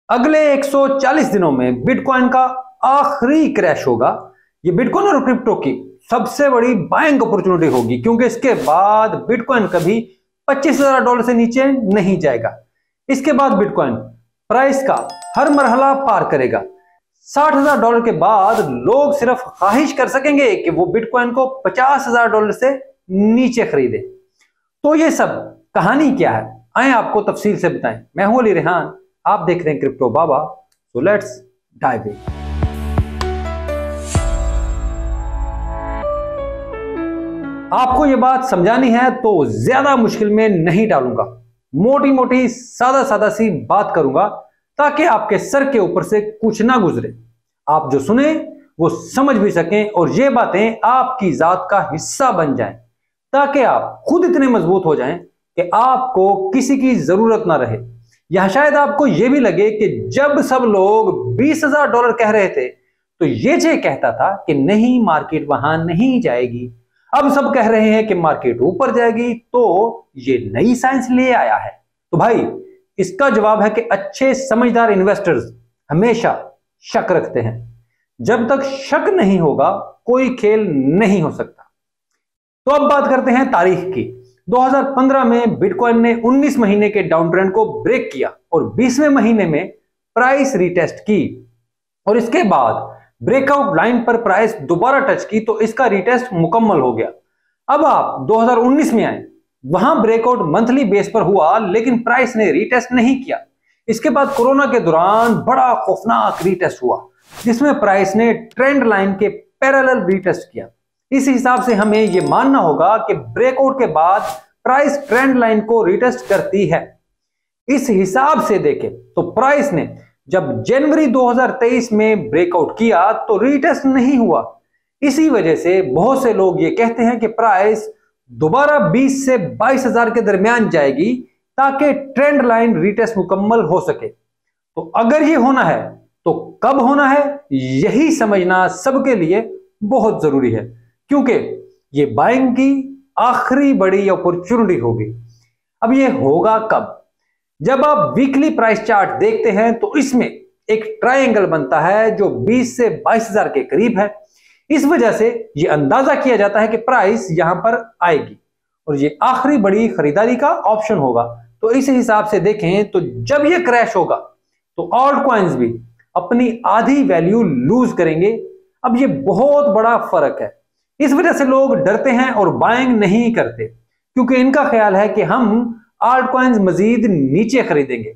अगले 140 दिनों में बिटकॉइन का आखिरी क्रैश होगा। ये बिटकॉइन और क्रिप्टो की सबसे बड़ी बाइंग अपॉर्चुनिटी होगी, क्योंकि इसके बाद बिटकॉइन कभी $25,000 से नीचे नहीं जाएगा। इसके बाद बिटकॉइन प्राइस का हर मरहला पार करेगा। $60,000 के बाद लोग सिर्फ ख्वाहिश कर सकेंगे कि वो बिटकॉइन को $50,000 से नीचे खरीदे। तो ये सब कहानी क्या है, आए आपको तफसील से बताएं। मैं हूं अली रेहान, आप देख रहे हैं crypto Baba. So let's dive in. आपको ये बात समझानी है तो ज्यादा मुश्किल में नहीं डालूंगा, मोटी मोटी सादा सादा सी बात करूंगा ताकि आपके सर के ऊपर से कुछ ना गुजरे। आप जो सुने वो समझ भी सकें और ये बातें आपकी जात का हिस्सा बन जाएं, ताकि आप खुद इतने मजबूत हो जाएं कि आपको किसी की जरूरत ना रहे। यह शायद आपको यह भी लगे कि जब सब लोग $20,000 कह रहे थे तो ये कहता था कि नहीं, मार्केट वहां नहीं जाएगी। अब सब कह रहे हैं कि मार्केट ऊपर जाएगी, तो ये नई साइंस ले आया है। तो भाई, इसका जवाब है कि अच्छे समझदार इन्वेस्टर्स हमेशा शक रखते हैं। जब तक शक नहीं होगा कोई खेल नहीं हो सकता। तो अब बात करते हैं तारीख की। 2015 में बिटकॉइन ने 19 महीने के डाउन ट्रेंड को ब्रेक किया और 20वें महीने में प्राइस रीटेस्ट की, और इसके बाद ब्रेकआउट लाइन पर प्राइस दोबारा टच की तो इसका रीटेस्ट मुकम्मल हो गया। अब आप 2019 में आए, वहां ब्रेकआउट मंथली बेस पर हुआ लेकिन प्राइस ने रीटेस्ट नहीं किया। इसके बाद कोरोना के दौरान बड़ा खौफनाक रीटेस्ट हुआ जिसमें प्राइस ने ट्रेंड लाइन के पैरेलल रीटेस्ट किया। इस हिसाब से हमें यह मानना होगा कि ब्रेकआउट के बाद प्राइस ट्रेंड लाइन को रीटेस्ट करती है। इस हिसाब से देखें तो प्राइस ने जब जनवरी 2023 में ब्रेकआउट किया तो रीटेस्ट नहीं हुआ। इसी वजह से बहुत से लोग ये कहते हैं कि प्राइस दोबारा 20 से 22,000 के दरमियान जाएगी ताकि ट्रेंड लाइन रीटेस्ट मुकम्मल हो सके। तो अगर ये होना है तो कब होना है, यही समझना सबके लिए बहुत जरूरी है, क्योंकि ये बाइंग की आखिरी बड़ी अपॉर्चुनिटी होगी। अब ये होगा कब? जब आप वीकली प्राइस चार्ट देखते हैं तो इसमें एक ट्रायंगल बनता है जो 20 से 22,000 के करीब है। इस वजह से यह अंदाजा किया जाता है कि प्राइस यहां पर आएगी और ये आखिरी बड़ी खरीदारी का ऑप्शन होगा। तो इस हिसाब से देखें तो जब यह क्रैश होगा तो ऑल्ट कॉइन्स भी अपनी आधी वैल्यू लूज करेंगे। अब ये बहुत बड़ा फर्क है। इस वजह से लोग डरते हैं और बाइंग नहीं करते, क्योंकि इनका ख्याल है कि हम ऑल्ट कॉइन्स मजीद नीचे खरीदेंगे।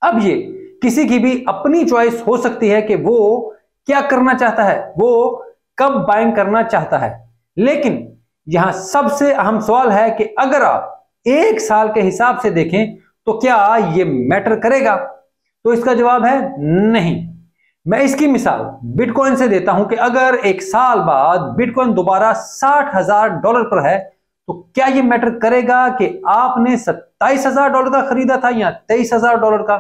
अब ये किसी की भी अपनी चॉइस हो सकती है कि वो क्या करना चाहता है, वो कब बाइंग करना चाहता है। लेकिन यहां सबसे अहम सवाल है कि अगर आप 1 साल के हिसाब से देखें तो क्या ये मैटर करेगा? तो इसका जवाब है नहीं। मैं इसकी मिसाल बिटकॉइन से देता हूं कि अगर 1 साल बाद बिटकॉइन दोबारा $60,000 पर है तो क्या ये मैटर करेगा कि आपने $27,000 का खरीदा था या $23,000 का?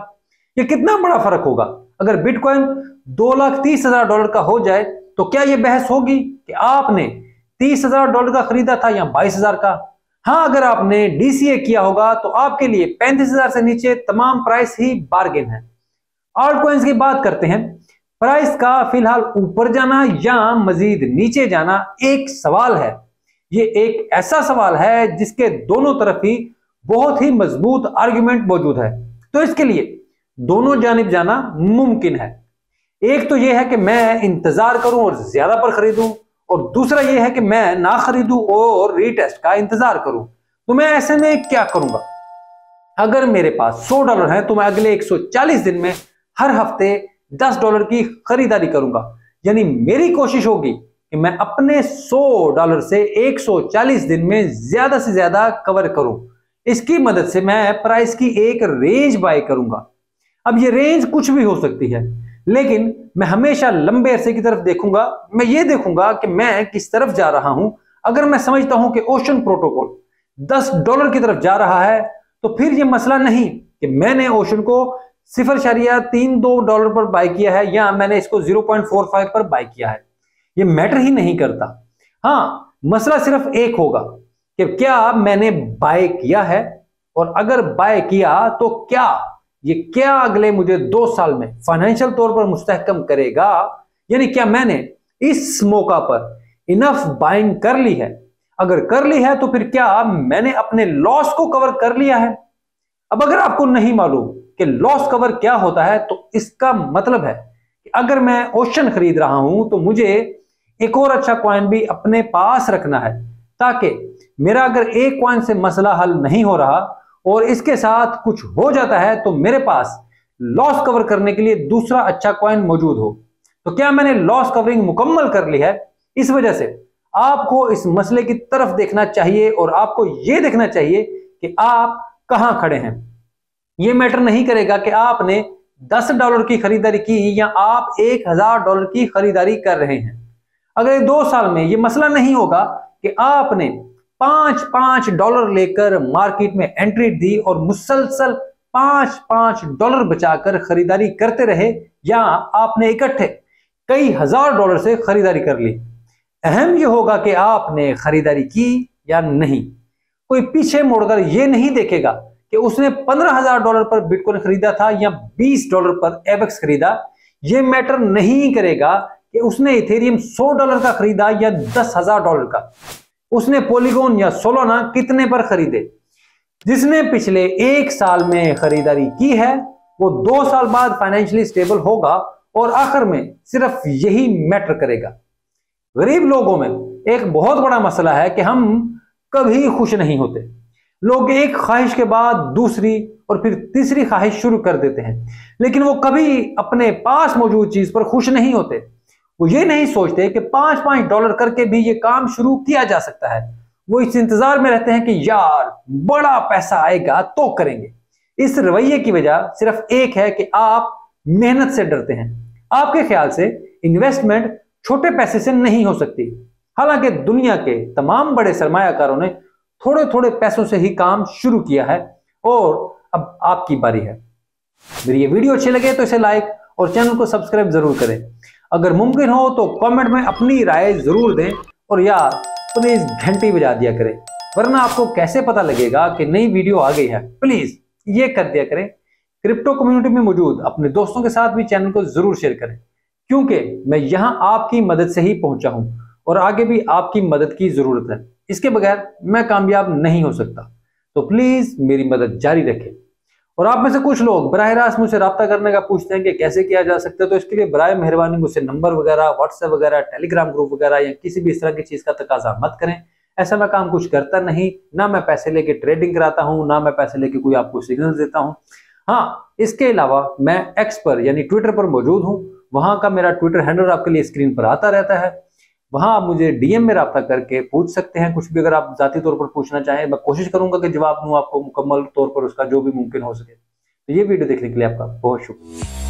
ये कितना बड़ा फर्क होगा। अगर बिटकॉइन $2,30,000 का हो जाए तो क्या ये बहस होगी कि आपने $30,000 का खरीदा था या 22,000 का? हाँ, अगर आपने डीसीए किया होगा तो आपके लिए 35,000 से नीचे तमाम प्राइस ही बार्गेन है। ऑल्ट कॉइन्स की बात करते हैं। प्राइस का फिलहाल ऊपर जाना या मजीद नीचे जाना एक सवाल है। ये एक ऐसा सवाल है जिसके दोनों तरफ ही बहुत ही मजबूत आर्गुमेंट मौजूद है। तो इसके लिए दोनों जानिब जाना मुमकिन है। एक तो यह है कि मैं इंतजार करूं और ज्यादा पर खरीदूं, और दूसरा यह है कि मैं ना खरीदूं और रीटेस्ट का इंतजार करूं। तो मैं ऐसे में क्या करूंगा? अगर मेरे पास $100 है तो मैं अगले 140 दिन में हर हफ्ते $10 की खरीदारी करूंगा। यानी मेरी कोशिश होगी कि मैं अपने $100 से 140 दिन में ज्यादा से ज्यादा कवर करूं। इसकी मदद से मैं प्राइस की एक रेंज बाय करूंगा। अब ये रेंज कुछ भी हो सकती है, लेकिन मैं हमेशा लंबे अरसे की तरफ देखूंगा। मैं ये देखूंगा कि मैं किस तरफ जा रहा हूं। अगर मैं समझता हूं कि ओशन प्रोटोकॉल $10 की तरफ जा रहा है तो फिर यह मसला नहीं कि मैंने ओशन को $0.32 पर बाय किया है या मैंने इसको 0.45 पर बाय किया है। ये मैटर ही नहीं करता। हाँ, मसला सिर्फ एक होगा कि क्या मैंने बाय किया है, और अगर बाय किया तो क्या ये क्या अगले मुझे 2 साल में फाइनेंशियल तौर पर मुस्तहकम करेगा, यानी क्या मैंने इस मौका पर इनफ बाइंग कर ली है? अगर कर ली है तो फिर क्या मैंने अपने लॉस को कवर कर लिया है? अब अगर आपको नहीं मालूम कि लॉस कवर क्या होता है तो इसका मतलब है कि अगर मैं ओशन खरीद रहा हूं तो मुझे एक और अच्छा कॉइन भी अपने पास रखना है, ताकि मेरा अगर एक कॉइन से मसला हल नहीं हो रहा और इसके साथ कुछ हो जाता है तो मेरे पास लॉस कवर करने के लिए दूसरा अच्छा कॉइन मौजूद हो। तो क्या मैंने लॉस कवरिंग मुकम्मल कर ली है? इस वजह से आपको इस मसले की तरफ देखना चाहिए और आपको यह देखना चाहिए कि आप कहां खड़े हैं। यह मैटर नहीं करेगा कि आपने $10 की खरीदारी की या आप $1000 की खरीदारी कर रहे हैं। अगले 2 साल में यह मसला नहीं होगा कि आपने $5 लेकर मार्केट में एंट्री दी और मुसलसल $5 बचाकर खरीदारी करते रहे, या आपने इकट्ठे कई $1000 से खरीदारी कर ली। अहम यह होगा कि आपने खरीदारी की या नहीं। कोई पीछे मुड़कर यह नहीं देखेगा कि उसने $15,000 पर बिटकॉइन खरीदा था या $20 पर एवेक्स खरीदा। यह मैटर नहीं करेगा कि उसने इथेरियम $100 का खरीदा या $10,000 का। उसने पॉलीगॉन या सोलाना कितने पर खरीदे। जिसने पिछले 1 साल में खरीदारी की है वो 2 साल बाद फाइनेंशियली स्टेबल होगा और आखिर में सिर्फ यही मैटर करेगा। गरीब लोगों में एक बहुत बड़ा मसला है कि हम कभी खुश नहीं होते। लोग एक ख्वाहिश के बाद दूसरी और फिर तीसरी ख्वाहिश शुरू कर देते हैं, लेकिन वो कभी अपने पास मौजूद चीज पर खुश नहीं होते। वो ये नहीं सोचते कि $5 करके भी ये काम शुरू किया जा सकता है। वो इस इंतजार में रहते हैं कि यार बड़ा पैसा आएगा तो करेंगे। इस रवैये की वजह सिर्फ एक है कि आप मेहनत से डरते हैं। आपके ख्याल से इन्वेस्टमेंट छोटे पैसे से नहीं हो सकती, हालांकि दुनिया के तमाम बड़े सरमायाकारों ने थोड़े थोड़े पैसों से ही काम शुरू किया है और अब आपकी बारी है। मेरी ये वीडियो अच्छी लगे तो इसे लाइक और चैनल को सब्सक्राइब जरूर करें। अगर मुमकिन हो तो कमेंट में अपनी राय जरूर दें और यार प्लीज घंटी बजा दिया करें, वरना आपको कैसे पता लगेगा कि नई वीडियो आ गई है। प्लीज ये कर दिया करें। क्रिप्टो कम्युनिटी में मौजूद अपने दोस्तों के साथ भी चैनल को जरूर शेयर करें, क्योंकि मैं यहां आपकी मदद से ही पहुंचा हूं और आगे भी आपकी मदद की जरूरत है। इसके बगैर मैं कामयाब नहीं हो सकता। तो प्लीज मेरी मदद जारी रखें। और आप में से कुछ लोग बराह रास्त मुझसे रब्ता करने का पूछते हैं कि कैसे किया जा सकता है, तो इसके लिए बराए मेहरबानी मुझसे नंबर वगैरह, व्हाट्सएप वगैरह, टेलीग्राम ग्रुप वगैरह या किसी भी इस तरह की चीज का तकाजा मत करें। ऐसा मैं काम कुछ करता नहीं, ना मैं पैसे लेके ट्रेडिंग कराता हूं, ना मैं पैसे लेके कोई आपको सिग्नल देता हूं। हाँ, इसके अलावा मैं एक्स पर यानी ट्विटर पर मौजूद हूं। वहां का मेरा ट्विटर हैंडल आपके लिए स्क्रीन पर आता रहता है। वहां आप मुझे डीएम में रब्ता करके पूछ सकते हैं कुछ भी, अगर आप जाती तौर पर पूछना चाहें। मैं कोशिश करूंगा कि जवाब दूं आपको मुकम्मल तौर पर, उसका जो भी मुमकिन हो सके। तो ये वीडियो देखने के लिए आपका बहुत शुक्रिया।